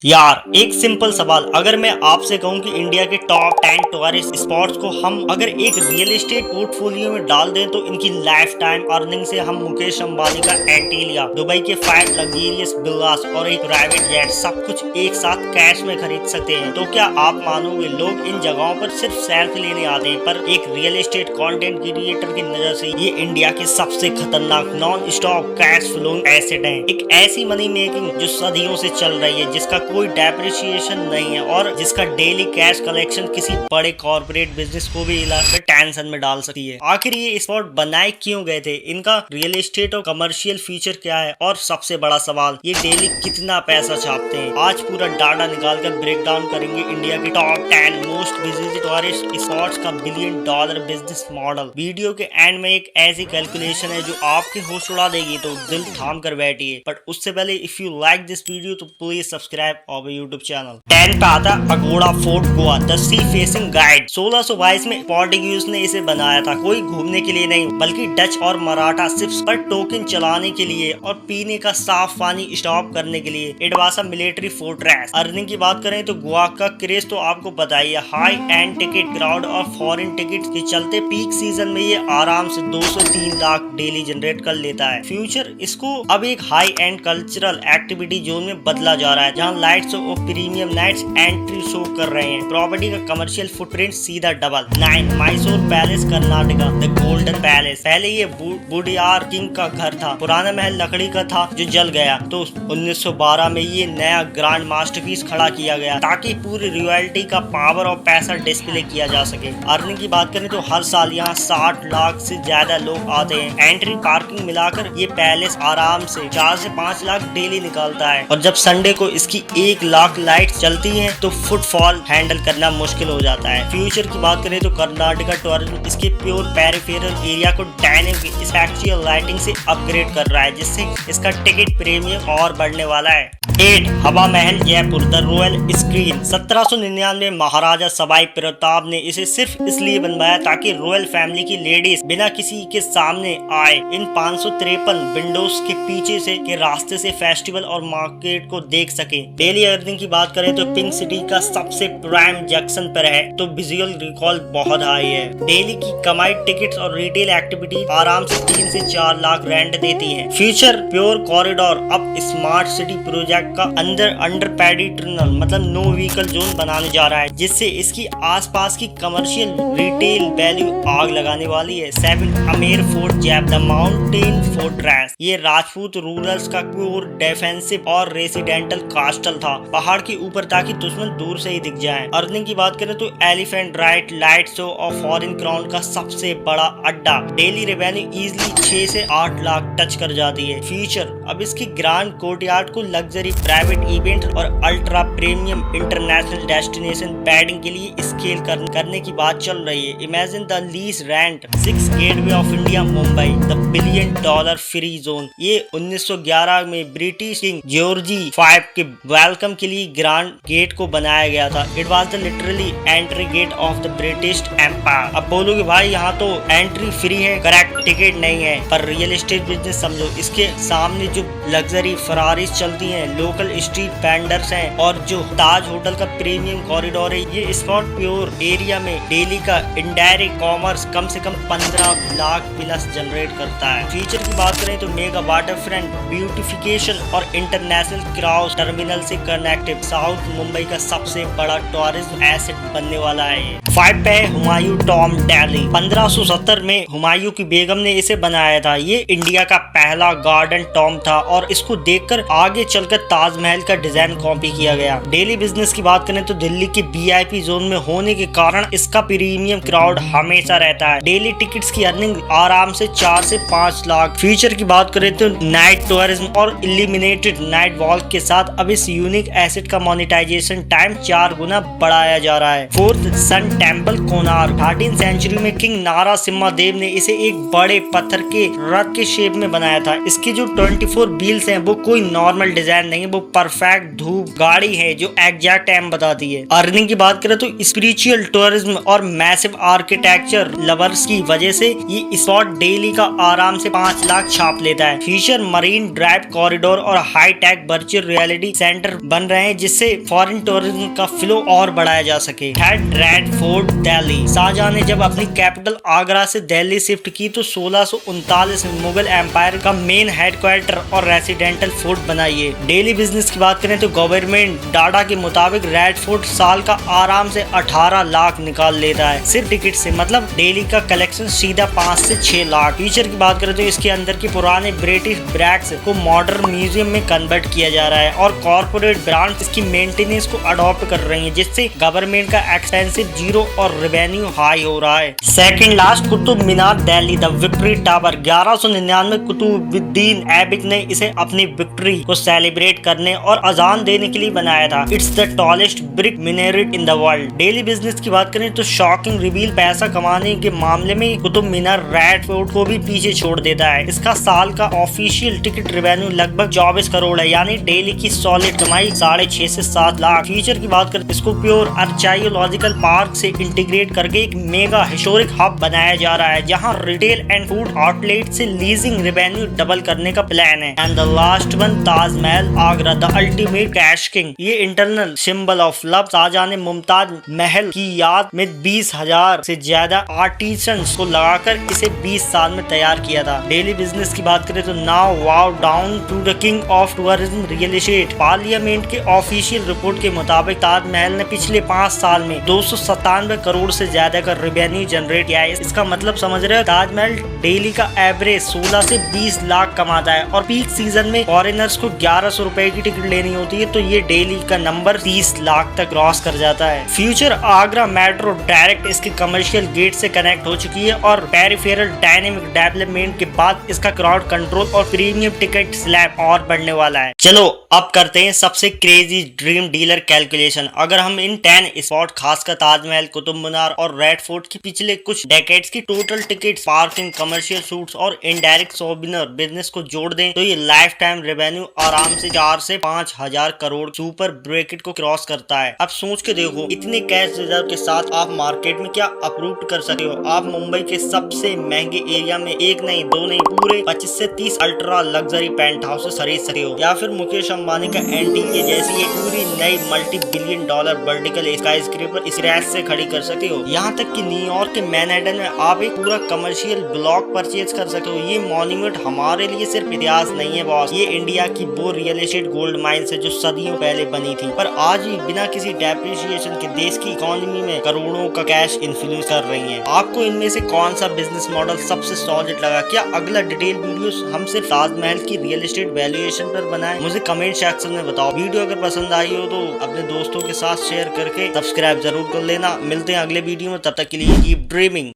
यार एक सिंपल सवाल, अगर मैं आपसे कहूं कि इंडिया के टॉप 10 टूरिस्ट स्पॉट्स को हम अगर एक रियल एस्टेट पोर्टफोलियो में डाल दें तो इनकी लाइफ टाइम अर्निंग से हम मुकेश अंबानी का एंटीलिया, दुबई के 5 लग्जरियस विलास और एक प्राइवेट जेट सब कुछ एक साथ कैश में खरीद सकते हैं। तो क्या आप मानोगे, लोग इन जगहों पर सिर्फ सेल्फी लेने आते हैं, पर एक रियल एस्टेट कंटेंट क्रिएटर की नजर से ये इंडिया के सबसे खतरनाक non stop cash flowing asset है। एक ऐसी मनी मेकिंग जो सदियों से चल रही है, जिसका कोई डेप्रिसिएशन नहीं है और जिसका डेली कैश कलेक्शन किसी बड़े कॉर्पोरेट बिजनेस को भी टेंशन में डाल सकती है। आखिर ये स्पॉट बनाए क्यों गए थे, इनका रियल एस्टेट और कमर्शियल फीचर क्या है, और सबसे बड़ा सवाल, ये डेली कितना पैसा छापते हैं। आज पूरा डाटा निकाल कर ब्रेक डाउन करेंगे इंडिया के top 10 most visited tourist spots का $1 बिलियन बिजनेस मॉडल। वीडियो के एंड में एक ऐसी कैलकुलेशन है जो आपके होश उड़ा देगी, तो दिल थाम कर बैठिए। बट उससे पहले if you like this video तो प्लीज सब्सक्राइब और यूट्यूब चैनल। 10 पे आता Aguada fort Goa, the sea facing guide. 1622 में पोर्टुगीज ने इसे बनाया था, कोई घूमने के लिए नहीं बल्कि डच और मराठा शिप्स पर टोकन चलाने के लिए और पीने का साफ पानी स्टॉप करने के लिए। It was a military fortress. Earning की बात करें तो गोवा का क्रेज तो आपको पता ही है। हाई एंड टिकट क्राउड और फॉरेन टिकट के चलते पीक सीजन में ये आराम से 2 से 3 लाख डेली जनरेट कर लेता है। फ्यूचर इसको अब एक high and cultural activity zone में बदला जा रहा है, जहाँ लाइट्स और प्रीमियम नाइट्स एंट्री शो कर रहे हैं। प्रॉपर्टी का कमर्शियल फुटप्रिंट सीधा double. 9 Mysore palace Karnataka, the golden palace. पहले ये वुडियार किंग का घर था, पुराना महल लकड़ी का था जो जल गया, तो 1912 में ये नया ग्रांड मास्टरपीस खड़ा किया गया ताकि पूरी रॉयल्टी का पावर और पैसा डिस्प्ले किया जा सके। अर्निंग की बात करें तो हर साल यहाँ 60 लाख से ज्यादा लोग आते हैं। एंट्री पार्किंग मिलाकर ये पैलेस आराम से 4 से 5 लाख डेली निकालता है, और जब संडे को इसकी 1 लाख लाइट चलती हैं तो फुटफॉल हैंडल करना मुश्किल हो जाता है। फ्यूचर की बात करें तो कर्नाटका टूरिज्म इसके प्योर पेरिफेरल एरिया को डायनेमिक स्पेक्चुअल लाइटिंग से अपग्रेड कर रहा है, जिससे इसका टिकट प्रीमियम और बढ़ने वाला है। 8 हवा Mahal Jaipur, the royal screen. 1799 महाराजा सवाई प्रताप ने इसे सिर्फ इसलिए बनवाया ताकि रॉयल फैमिली की लेडीज बिना किसी के सामने आए इन 553 विंडोज के पीछे से के रास्ते से फेस्टिवल और मार्केट को देख सके। डेली अर्निंग की बात करें तो पिंक सिटी का सबसे प्राइम जंक्शन पर है, तो विजुअल रिकॉल बहुत हाई है। डेली की कमाई टिकट्स और रिटेल एक्टिविटी आराम से 3 से 4 लाख रेंट देती है। फ्यूचर प्योर कॉरिडोर अब स्मार्ट सिटी प्रोजेक्ट का अंडर पैडी टनल मतलब नो व्हीकल जोन बनाने जा रहा है, जिससे इसकी आसपास की कमर्शियल रिटेल वैल्यू आग लगाने वाली है। 7 अमेर फोर्ट जैप, द माउंटेन फोर्ट्रेस। ये राजपूत रूलर्स का प्योर डिफेंसिव और रेसिडेंटल कास्टल था, पहाड़ के ऊपर ताकि दुश्मन दूर से ही दिख जाए। अर्निंग की बात करें तो एलिफेंट राइड, लाइट शो और फॉरेन क्राउन का सबसे बड़ा अड्डा। डेली रेवेन्यू इजिली 6 से 8 लाख टच कर जाती है। फ्यूचर अब इसकी ग्रांड कोर्टयार्ड को लग्जरी प्राइवेट इवेंट और ultra premium international destination wedding के लिए स्केल करने की बात चल रही है। Imagine the lease rent 6 gateway of India Mumbai, the $1 billion free zone. ये 1911 में ब्रिटिश किंग जॉर्जी 5 के वेलकम के लिए ग्रांड गेट को बनाया गया था। It was the literally entry gate of the British empire. अब बोलोगे भाई यहाँ तो एंट्री फ्री है, करेक्ट, टिकट नहीं है, पर रियल एस्टेट बिजनेस समझो, इसके सामने जो लग्जरी फरारीज चलती हैं, लोकल स्ट्रीट वेंडर्स हैं और जो ताज होटल का प्रीमियम कॉरिडोर है, ये स्पॉट प्योर एरिया में डेली का इनडायरेक्ट कॉमर्स कम से कम 15 लाख प्लस जनरेट करता है। फ्यूचर की बात करें तो मेगा वाटर फ्रंट ब्यूटिफिकेशन और इंटरनेशनल क्राउज टर्मिनल से कनेक्टेड साउथ मुंबई का सबसे बड़ा टूरिज्म एसेट बनने वाला है। 5 पे हुमायूं टॉम दिल्ली। 1570 में हुमायूं की बेगम ने इसे बनाया था। ये इंडिया का पहला गार्डन टॉम था और इसको देखकर आगे चलकर ताजमहल का डिजाइन कॉपी किया गया। डेली बिजनेस की बात करें तो दिल्ली के VIP जोन में होने के कारण इसका प्रीमियम क्राउड हमेशा रहता है। डेली टिकट्स की अर्निंग आराम से 4 से 5 लाख। फ्यूचर की बात करें तो नाइट टूरिज्म और इल्यूमिनेटेड नाइट वॉक के साथ अब इस यूनिक एसेट का मोनेटाइजेशन टाइम 4 गुना बढ़ाया जा रहा है। 4th sun temple Konark. 13th century में किंग नारा सिम्हा देव ने इसे एक बड़े पत्थर के रथ के शेप में बनाया था। इसके जो 24 व्हील्स हैं वो कोई नॉर्मल डिजाइन नहीं, वो परफेक्ट धूप गाड़ी है जो एग्जैक्ट टाइम बताती है। अर्निंग की बात करें तो स्पिरिचुअल टूरिज्म और मैसिव आर्किटेक्चर लवर्स की वजह से ये स्पॉट डेली का आराम से 5 लाख छाप लेता है। फ्यूचर मरीन ड्राइव कॉरिडोर और high tech virtual reality centre centre बन रहे हैं, जिससे फॉरेन टूरिज्म का फ्लो और बढ़ाया जा सके। Red fort Delhi. शाहजहां ने जब अपनी कैपिटल आगरा से दिल्ली शिफ्ट की तो 1639 में मुगल एम्पायर का मेन हेडक्वार्टर और रेसिडेंटल फोर्ट बनाई। डेली बिजनेस की बात करें तो गवर्नमेंट डाटा के मुताबिक रेड फोर्ट साल का आराम से 18 लाख निकाल लेता है सिर्फ टिकट से। मतलब डेली का कलेक्शन सीधा 5 से 6 लाख। फीचर की बात करें तो इसके अंदर के पुराने ब्रिटिश ब्रैक्स को मॉडर्न म्यूजियम में कन्वर्ट किया जा रहा है और कॉर्पोरेट ब्रांड्स इसकी मेंटेनेंस को अडॉप्ट कर रही हैं, जिससे गवर्नमेंट का एक्सपेंसिव जीरो और रेवेन्यू हाई हो रहा है। Second last Qutub Minar Delhi, the victory tower. 1199 Qutubuddin Aibak ने इसे अपनी विक्ट्री को सेलिब्रेट करने और अजान देने के लिए बनाया था। It's the tallest brick minaret in the world. Daily business की बात करें तो शॉकिंग रिवील पैसा कमाने के मामले में कुतुब मीनार रेड फोर्ट को भी पीछे छोड़ देता है। इसका साल का ऑफिशियल टिकट रेवेन्यू लगभग 24 करोड़ है, यानी डेली की सॉलिड कमाई 6.5 से 7 लाख। फ्यूचर की बात करें इसको प्योर आर्चायोलॉजिकल पार्क से इंटीग्रेट करके एक मेगा हिस्टोरिक हब बनाया जा रहा है, जहां रिटेल एंड फूड आउटलेट से लीजिंग रेवेन्यू डबल करने का प्लान है। And the last one, Taj Mahal Agra, the ultimate cash king. ये internal symbol of love. Shahjahan ने मुमताज महल की याद में 20,000 से ज्यादा आर्टिसंस को लगाकर इसे 20 साल में तैयार किया था। डेली बिजनेस की बात करें तो now wow down to the king of tourism real estate. Parliament के ऑफिशियल रिपोर्ट के मुताबिक ताजमहल ने पिछले 5 साल में 297 करोड़ से ज्यादा का रेवेन्यू जनरेट किया है। इसका मतलब समझ रहे हो, ताजमहल डेली का एवरेज 16 से 20 लाख कमाता है और पीक सीजन में फॉरेनर्स को 1100 रुपए की टिकट लेनी होती है, तो ये डेली का नंबर 30 लाख तक क्रॉस कर जाता है। फ्यूचर आगरा मेट्रो डायरेक्ट इसके कमर्शियल गेट से कनेक्ट हो चुकी है और पेरिफेरल डायनेमिक डेवलपमेंट के बाद इसका क्राउड कंट्रोल और प्रीमियम टिकट स्लैब और बढ़ने वाला है। चलो अब करते हैं सबसे क्रेजी ड्रीम डीलर कैलकुलेशन। अगर हम इन 10 स्पॉट खासकर ताजमहल, कुतुब मीनार और रेड फोर्ट की पिछले कुछ डेकेड्स की total ticket, parking, commercial suits और इनडायरेक्ट सोविनियर बिजनेस को जोड़ दें तो ये लाइफ टाइम रेवेन्यू आराम से 4 से 5,000 करोड़ सुपर ब्रैकेट को क्रॉस करता है। अब सोच के देखो, इतने कैश रिजर्व के साथ आप मार्केट में क्या अप्रूव कर सकते हो। आप मुंबई के सबसे महंगे एरिया में एक नहीं, दो नहीं, पूरे 25 से 30 अल्ट्रा लग्जरी पेंट हाउसेस खरीद सकते हो, या फिर मुकेश अंबानी का एनटीके जैसी एक पूरी नई multi billion dollar vertical sky scraper scratch से खड़ी कर सकते हो। यहाँ तक कि न्यूयॉर्क के मैनहट्टन में आप एक पूरा कमर्शियल ब्लॉक परचेज कर सकते हो। ये मॉन्यूमेंट हमारे लिए सिर्फ इतिहास नहीं है बॉस, ये इंडिया की वो रियल एस्टेट गोल्ड माइंस है जो सदियों पहले बनी थी, पर आज भी बिना किसी डेप्रिसिएशन के देश की इकोनॉमी में करोड़ों का कैश इन्फ्लुएंस कर रही है। आपको इनमें से कौन सा बिजनेस मॉडल सबसे सॉलिड लगा? क्या अगला डिटेल वीडियो हम सिर्फ ताजमहल की रियल एस्टेट वैल्यूएशन पर बनाएं? मुझे कमेंट सेक्शन में बताओ। वीडियो अगर पसंद आई हो तो अपने दोस्तों के साथ शेयर करके सब्सक्राइब जरूर कर लेना। मिलते हैं अगले वीडियो में, तब तक के लिए कीप ड्रीमिंग।